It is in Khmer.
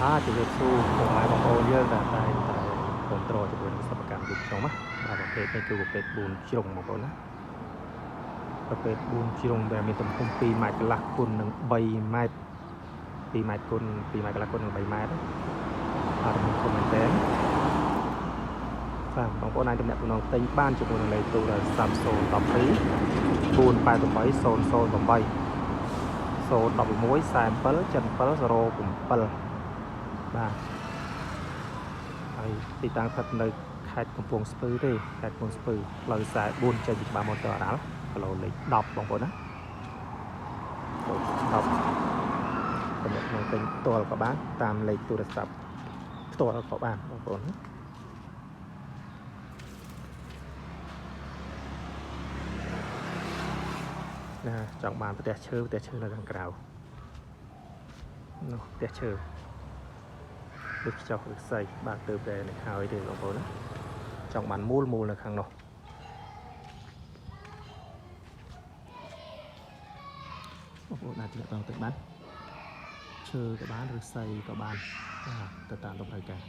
ជំរាបសួរពុកម៉ែបងប្អូនយើងដែលតែគ្រប់គ្រងជាមួយនឹងសិប្បកម្មយុគខ្ញុំណាបាទប្រភេទនេះគឺប្រភេទ4ជ្រុងបងប្អូនណាប្រភេទ4ជ្រុងដែលមានទំហំ2ម៉ែត្រកន្លះគុណនឹង3ម៉ែត្រ2ម៉ែត្រគុណ2ម៉ែត្រកន្លះគុណនឹង3ម៉ែត្របាទមានធំមែនតើបាទបងប្អូនអាចទំនាក់ទំនងទិញបានជាមួយនឹងលេខទូរស័ព្ទ012 488 008 011 47 77 07បាទហើយទីតាំងស្ថិតនៅខេត្តកំពង់ស្ពឺទេខេត្តកំពង់ស្ពឺផ្លូវ44ចេញពីច្បារម៉ូទ័រអារ៉ាល់គីឡូលេខ10បងប្អូនណា10តំណក្នុងពេញផ្ទាល់ក៏បានតាមលេខទូរស័ព្ទផ្ទាល់ក៏បានបងប្អូនណាចង់បានផ្ទះឈើនៅខាងក្រៅនោះផ្ទះឈើដូចខ្ចោះឬខ្សែបាទទើបតែនឹងហើយទេបងប្អូនណាចង់បានមូលនៅខាងនោះបងប្អូនអាចទៅបានឈើក៏បានឬខ្សែក៏បានទៅតាមតម្រូវការ